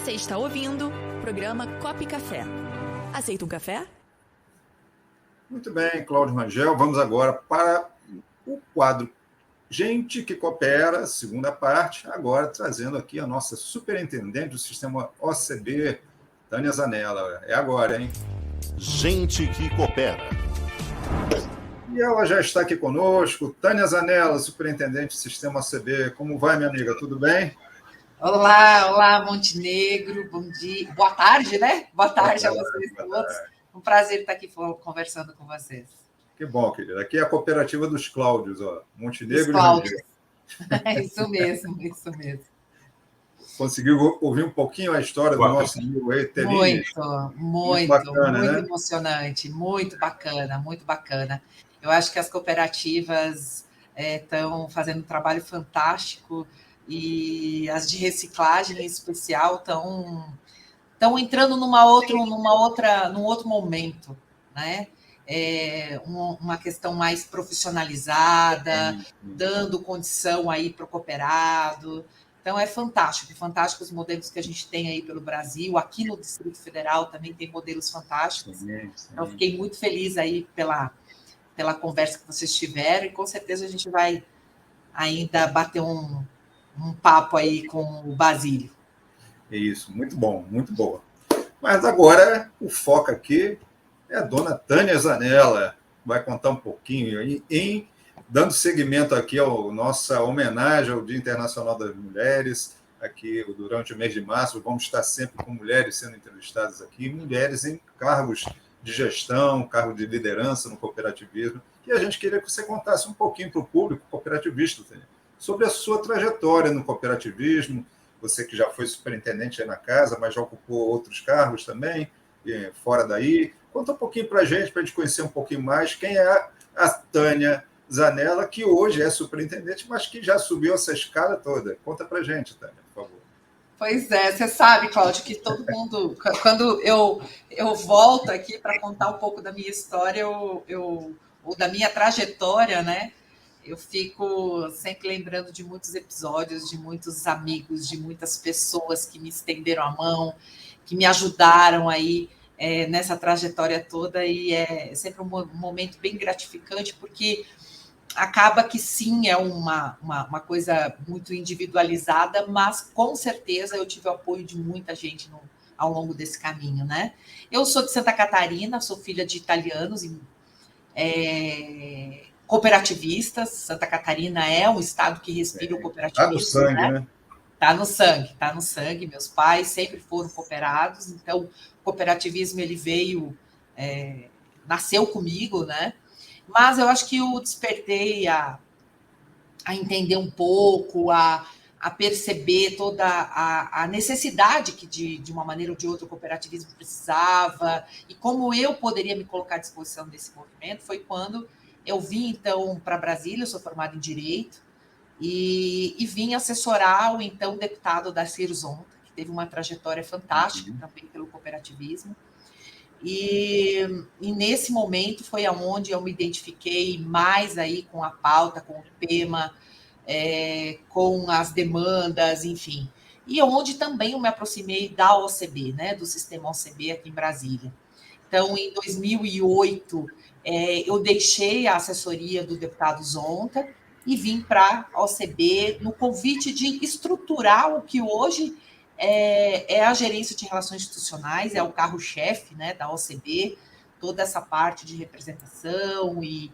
Você está ouvindo o programa Copa e Café. Aceita um café? Muito bem, Cláudio Rangel. Vamos agora para o quadro Gente que Coopera, segunda parte, agora trazendo aqui a nossa superintendente do sistema OCB, Tânia Zanella. É agora, hein? Gente que Coopera. E ela já está aqui conosco, Tânia Zanella, superintendente do sistema OCB. Como vai, minha amiga? Tudo bem? Olá, Montenegro, bom dia, boa tarde, né? Boa tarde a vocês todos. Um prazer estar aqui conversando com vocês. Que bom, querida. Aqui é a cooperativa dos Cláudios, ó. Montenegro e Rangel. Isso mesmo. Conseguiu ouvir um pouquinho a história do nosso amigo aí, Telinha? Muito bacana, muito, né? Emocionante, muito bacana. Eu acho que as cooperativas estão fazendo um trabalho fantástico e as de reciclagem, em especial, estão entrando num outro momento, né? Uma questão mais profissionalizada, dando condição aí para o cooperado. Então, é fantástico os modelos que a gente tem aí pelo Brasil. Aqui no Distrito Federal também tem modelos fantásticos. Sim. Então, fiquei muito feliz aí pela conversa que vocês tiveram e, com certeza, a gente vai ainda bater um papo aí com o Basílio. Isso, muito bom, muito boa. Mas agora, o foco aqui é a dona Tânia Zanella. Vai contar um pouquinho aí, dando seguimento aqui à nossa homenagem ao Dia Internacional das Mulheres. Aqui, durante o mês de março, vamos estar sempre com mulheres sendo entrevistadas aqui, mulheres em cargos de gestão, cargo de liderança no cooperativismo. E a gente queria que você contasse um pouquinho para o público cooperativista, Tânia, sobre a sua trajetória no cooperativismo. Você que já foi superintendente aí na casa, mas já ocupou outros cargos também, fora daí. Conta um pouquinho para a gente conhecer um pouquinho mais quem é a Tânia Zanella, que hoje é superintendente, mas que já subiu essa escala toda. Conta para a gente, Tânia, por favor. Pois é, você sabe, Cláudio, que todo mundo, quando eu volto aqui para contar um pouco da minha história ou da minha trajetória, né? Eu fico sempre lembrando de muitos episódios, de muitos amigos, de muitas pessoas que me estenderam a mão, que me ajudaram aí nessa trajetória toda, e é sempre um momento bem gratificante, porque acaba que sim, é uma coisa muito individualizada, mas com certeza eu tive o apoio de muita gente ao longo desse caminho, né? Eu sou de Santa Catarina, sou filha de italianos, cooperativistas. Santa Catarina é um estado que respira o cooperativismo. Está no sangue, né? Está no sangue. Meus pais sempre foram cooperados, então o cooperativismo ele veio, nasceu comigo, né? Mas eu acho que eu despertei a entender um pouco, a perceber toda a necessidade que, de uma maneira ou de outra, o cooperativismo precisava e como eu poderia me colocar à disposição desse movimento, foi quando eu vim, então, para Brasília. Eu sou formada em Direito e vim assessorar o, então, deputado Darcy Zonta, que teve uma trajetória fantástica também pelo cooperativismo. E nesse momento foi aonde eu me identifiquei mais aí com a pauta, com o tema, com as demandas, enfim. E onde também eu me aproximei da OCB, né, do sistema OCB aqui em Brasília. Então, em 2008, eu deixei a assessoria do deputado Zonta e vim para a OCB no convite de estruturar o que hoje é a gerência de relações institucionais, é o carro-chefe, né, da OCB, toda essa parte de representação e,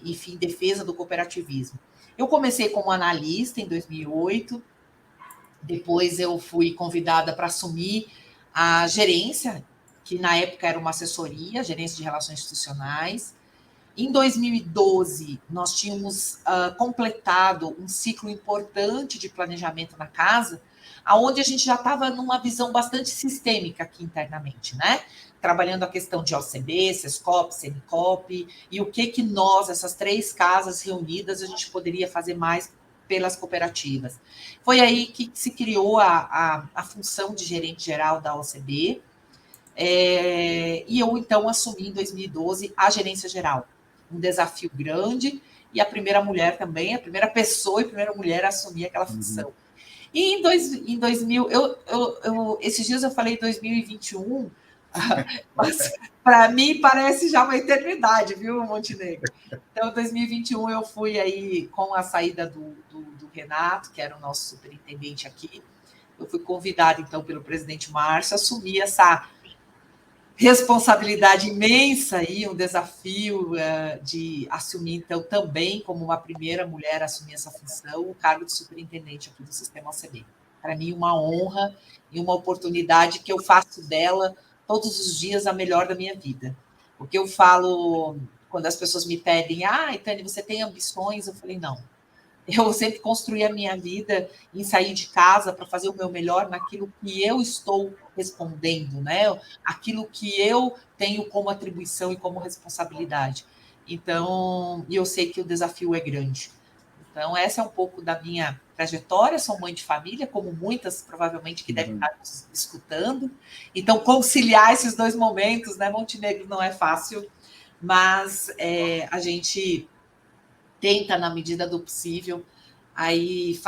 enfim, defesa do cooperativismo. Eu comecei como analista em 2008, depois eu fui convidada para assumir a gerência, que na época era uma assessoria, gerência de relações institucionais. Em 2012, nós tínhamos completado um ciclo importante de planejamento na casa, onde a gente já estava numa visão bastante sistêmica aqui internamente, né? Trabalhando a questão de OCB, SESCOP, SEMICOP, e o que nós, essas três casas reunidas, a gente poderia fazer mais pelas cooperativas. Foi aí que se criou a função de gerente geral da OCB, e eu, então, assumi em 2012 a gerência geral. Um desafio grande, e a primeira mulher também, a primeira pessoa e a primeira mulher a assumir aquela função. E em 2000, esses dias eu falei 2021, mas para mim parece já uma eternidade, viu, Montenegro? Então, em 2021 eu fui aí com a saída do Renato, que era o nosso superintendente aqui. Eu fui convidada, então, pelo presidente Márcio a assumir essa responsabilidade imensa e um desafio de assumir, então, também como uma primeira mulher a assumir essa função, o cargo de superintendente aqui do Sistema OCB. Para mim, uma honra e uma oportunidade que eu faço dela todos os dias a melhor da minha vida. O que eu falo quando as pessoas me pedem, Tânia, você tem ambições? Eu falei, não. Eu sempre construí a minha vida em sair de casa para fazer o meu melhor naquilo que eu estou respondendo, né? Aquilo que eu tenho como atribuição e como responsabilidade. Então, eu sei que o desafio é grande. Então, essa é um pouco da minha trajetória. Sou mãe de família, como muitas, provavelmente, que devem estar nos escutando. Então, conciliar esses dois momentos, né, Montenegro, não é fácil, mas a gente tenta, na medida do possível, aí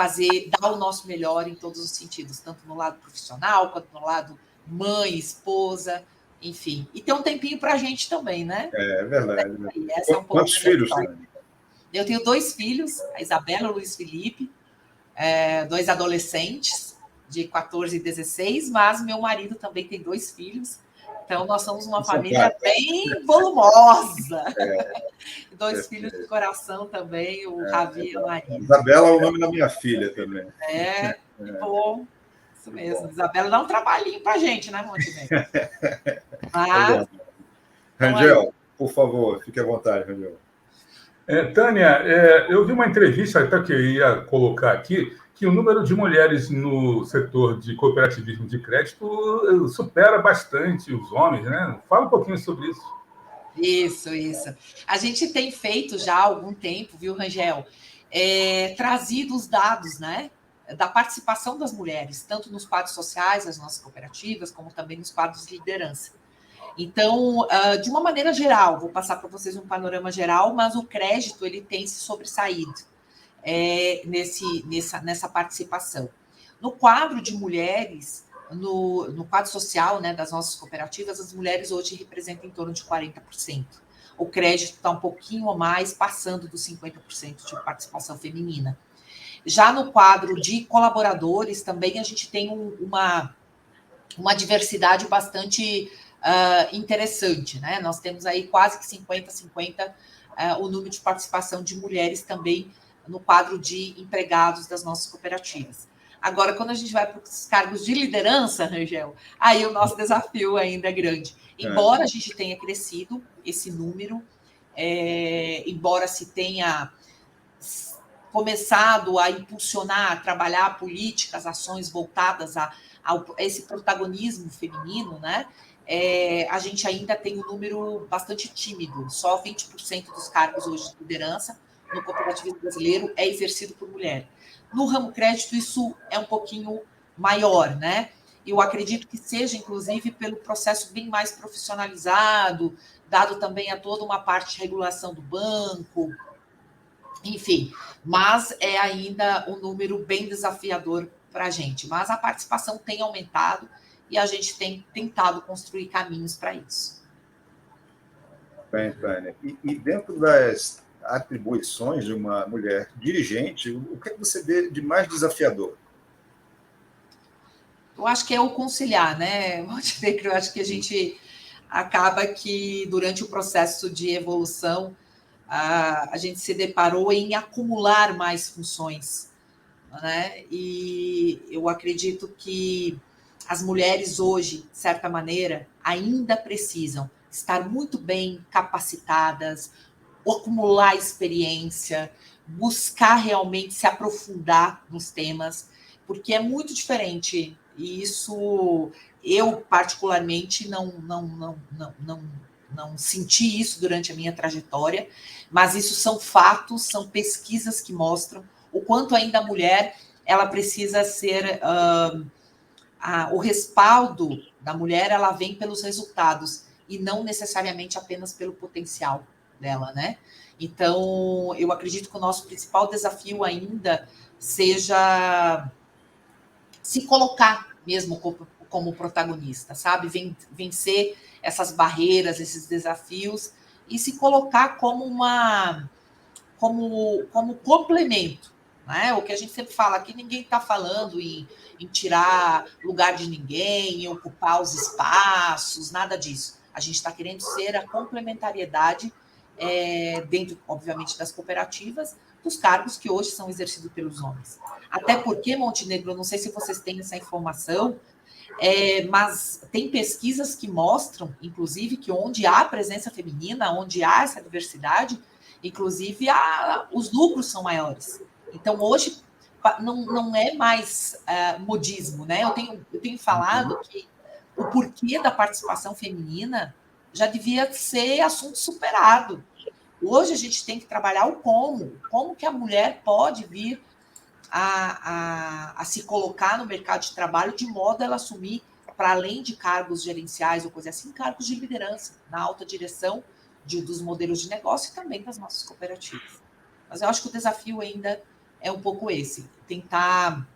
dar o nosso melhor em todos os sentidos, tanto no lado profissional, quanto no lado mãe, esposa, enfim. E ter um tempinho para a gente também, né? É verdade. Essa é um pouco Quantos filhos, né? Eu tenho 2 filhos, a Isabela e o Luiz Felipe, 2 adolescentes, de 14 e 16, mas meu marido também tem 2 filhos. Então, nós somos uma família bem volumosa. 2 filhos de coração também, o Ravi e a Maria. Isabela é o nome da minha filha também. Bom. Isso mesmo. Bom. Isabela dá um trabalhinho para a gente, né, Montenegro? Mas... Rangel, por favor, fique à vontade, Rangel. Tânia, eu vi uma entrevista até que eu ia colocar aqui, que o número de mulheres no setor de cooperativismo de crédito supera bastante os homens, né? Fala um pouquinho sobre isso. Isso. A gente tem feito já há algum tempo, viu, Rangel? Trazido os dados, né? Da participação das mulheres, tanto nos quadros sociais, das nossas cooperativas, como também nos quadros de liderança. Então, de uma maneira geral, vou passar para vocês um panorama geral, mas o crédito ele tem se sobressaído nessa participação. No quadro de mulheres, no quadro social, né, das nossas cooperativas, as mulheres hoje representam em torno de 40%. O crédito está um pouquinho a mais, passando dos 50% de participação feminina. Já no quadro de colaboradores, também a gente tem uma diversidade bastante interessante, né? Nós temos aí quase que 50-50 o número de participação de mulheres também no quadro de empregados das nossas cooperativas. Agora, quando a gente vai para os cargos de liderança, Rangel, aí o nosso desafio ainda é grande. Embora a gente tenha crescido esse número, embora se tenha começado a impulsionar, a trabalhar políticas, ações voltadas a esse protagonismo feminino, né? A gente ainda tem um número bastante tímido. Só 20% dos cargos hoje de liderança no cooperativismo brasileiro é exercido por mulher. No ramo crédito, isso é um pouquinho maior, né? Eu acredito que seja, inclusive, pelo processo bem mais profissionalizado, dado também a toda uma parte de regulação do banco, enfim, mas é ainda um número bem desafiador para a gente. Mas a participação tem aumentado e a gente tem tentado construir caminhos para isso. Bem, Tânia, e dentro das atribuições de uma mulher dirigente, o que você vê de mais desafiador? Eu acho que é o conciliar, né, Montenegro? Eu acho que a gente acaba que, durante o processo de evolução, a gente se deparou em acumular mais funções, né? E eu acredito que as mulheres hoje, de certa maneira, ainda precisam estar muito bem capacitadas, acumular experiência, buscar realmente se aprofundar nos temas, porque é muito diferente. E isso, eu particularmente não senti isso durante a minha trajetória, mas isso são fatos, são pesquisas que mostram o quanto ainda a mulher ela precisa ser... o respaldo da mulher ela vem pelos resultados e não necessariamente apenas pelo potencial dela, né? Então, eu acredito que o nosso principal desafio ainda seja se colocar mesmo como protagonista, sabe? Vencer essas barreiras, esses desafios e se colocar como complemento. Né? O que a gente sempre fala aqui, ninguém está falando em tirar lugar de ninguém, em ocupar os espaços, nada disso. A gente está querendo ser a complementariedade dentro, obviamente, das cooperativas, dos cargos que hoje são exercidos pelos homens. Até porque, Montenegro, não sei se vocês têm essa informação, mas tem pesquisas que mostram, inclusive, que onde há presença feminina, onde há essa diversidade, inclusive os lucros são maiores. Então, hoje, não é mais modismo, né? Eu tenho falado que o porquê da participação feminina já devia ser assunto superado. Hoje a gente tem que trabalhar o como que a mulher pode vir a se colocar no mercado de trabalho de modo a ela assumir, para além de cargos gerenciais ou coisa assim, cargos de liderança, na alta direção dos modelos de negócio e também das nossas cooperativas. Mas eu acho que o desafio ainda é um pouco esse, tentar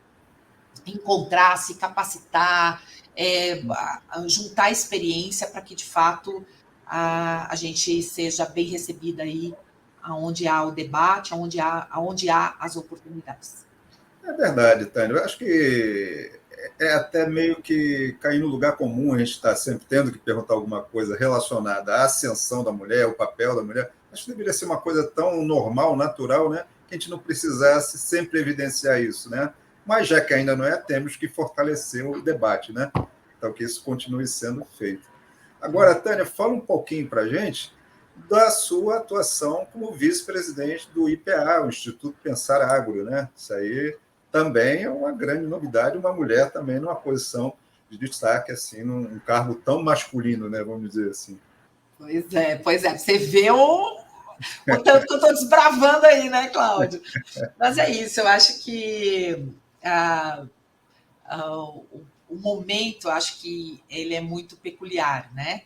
encontrar, se capacitar, juntar experiência para que, de fato, a gente seja bem recebida aí, onde há o debate, onde há as oportunidades. É verdade, Tânia. Eu acho que é até meio que cair no lugar comum a gente está sempre tendo que perguntar alguma coisa relacionada à ascensão da mulher, o papel da mulher. Acho que deveria ser uma coisa tão normal, natural, né? Que a gente não precisasse sempre evidenciar isso, né? Mas já que ainda não é, temos que fortalecer o debate, né? Então, que isso continue sendo feito. Agora, Tânia, fala um pouquinho para a gente da sua atuação como vice-presidente do IPA, o Instituto Pensar Agro, né? Isso aí também é uma grande novidade, uma mulher também numa posição de destaque, assim, num cargo tão masculino, né? Vamos dizer assim. Pois é. Você vê o tanto que eu estou desbravando aí, né, Cláudio? Mas é isso, eu acho que o momento, acho que ele é muito peculiar, né?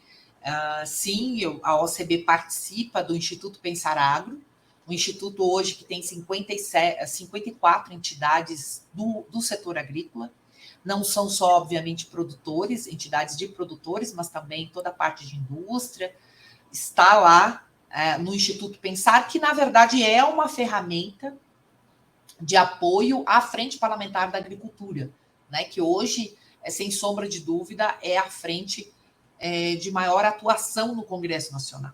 Sim, a OCB participa do Instituto Pensar Agro, um instituto hoje que tem 54 entidades do setor agrícola, não são só, obviamente, produtores, entidades de produtores, mas também toda a parte de indústria, está lá no Instituto Pensar, que, na verdade, é uma ferramenta de apoio à Frente Parlamentar da Agricultura, né, que hoje, sem sombra de dúvida, é a frente de maior atuação no Congresso Nacional.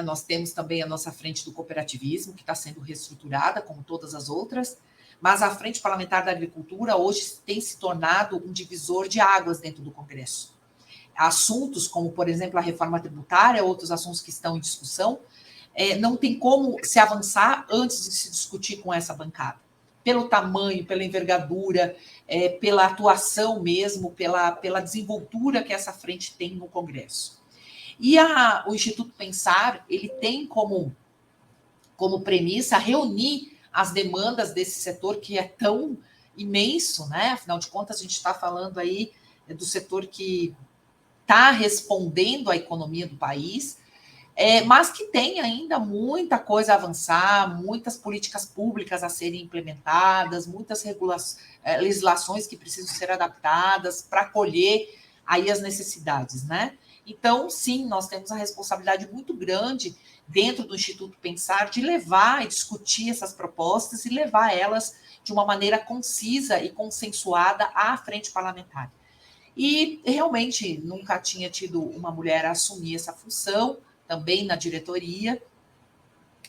Nós temos também a nossa frente do cooperativismo, que está sendo reestruturada, como todas as outras, mas a Frente Parlamentar da Agricultura hoje tem se tornado um divisor de águas dentro do Congresso. Assuntos como, por exemplo, a reforma tributária, outros assuntos que estão em discussão, não tem como se avançar antes de se discutir com essa bancada. Pelo tamanho, pela envergadura, pela atuação mesmo, pela desenvoltura que essa frente tem no Congresso. E o Instituto Pensar, ele tem como premissa reunir as demandas desse setor que é tão imenso, né? Afinal de contas, a gente está falando aí do setor que está respondendo à economia do país, mas que tem ainda muita coisa a avançar, muitas políticas públicas a serem implementadas, muitas legislações que precisam ser adaptadas para acolher aí as necessidades, né? Então, sim, nós temos a responsabilidade muito grande dentro do Instituto Pensar de levar e discutir essas propostas e levar elas de uma maneira concisa e consensuada à frente parlamentar. E realmente nunca tinha tido uma mulher a assumir essa função, também na diretoria.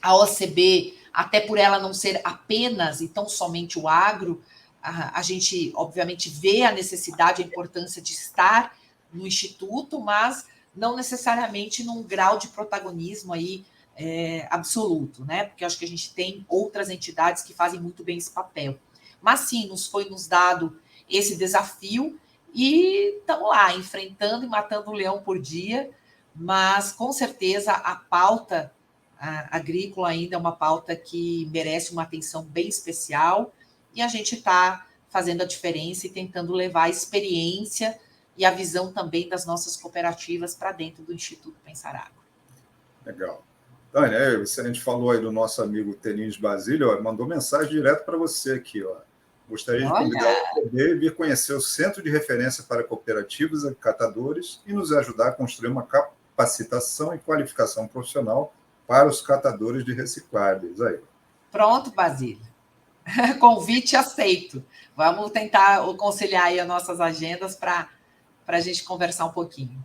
A OCB, até por ela não ser apenas e tão somente o agro, a gente, obviamente, vê a necessidade, a importância de estar no Instituto, mas não necessariamente num grau de protagonismo aí absoluto, né? Porque eu acho que a gente tem outras entidades que fazem muito bem esse papel. Mas sim, foi nos dado esse desafio e estamos lá, enfrentando e matando o leão por dia, mas com certeza a pauta agrícola ainda é uma pauta que merece uma atenção bem especial e a gente está fazendo a diferença e tentando levar a experiência e a visão também das nossas cooperativas para dentro do Instituto Pensar Agro. Legal. Tânia, a gente falou aí do nosso amigo Teninho de Basílio, mandou mensagem direto para você aqui, ó. Gostaria de Olha. convidá-lo a poder vir conhecer o Centro de Referência para Cooperativas e Catadores e nos ajudar a construir uma capacitação e qualificação profissional para os catadores de recicláveis. Aí. Pronto, Basílio. Convite aceito. Vamos tentar conciliar aí as nossas agendas para a gente conversar um pouquinho.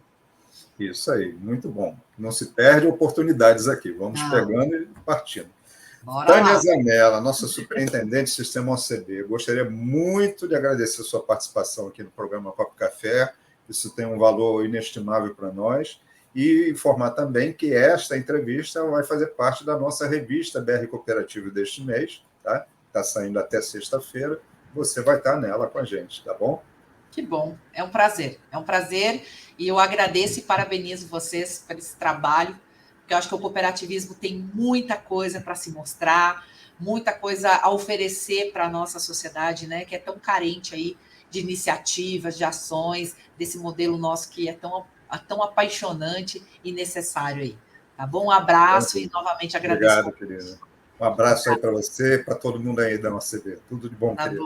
Isso aí, muito bom. Não se perde oportunidades aqui. Vamos pegando e partindo. Bora Tânia lá. Zanella, nossa superintendente do Sistema OCB, gostaria muito de agradecer a sua participação aqui no programa Copo Café. Isso tem um valor inestimável para nós. E informar também que esta entrevista vai fazer parte da nossa revista BR Cooperativo deste mês, tá? Está saindo até sexta-feira. Você vai estar nela com a gente, tá bom? Que bom, é um prazer. E eu agradeço e parabenizo vocês por esse trabalho, porque eu acho que o cooperativismo tem muita coisa para se mostrar, muita coisa a oferecer para a nossa sociedade, né, que é tão carente aí de iniciativas, de ações, desse modelo nosso que é tão apaixonante e necessário aí. Tá bom? Um abraço e novamente agradeço. Obrigado, querida. Um abraço aí para você, para todo mundo aí da nossa CB. Tudo de bom, Tá querido. bom.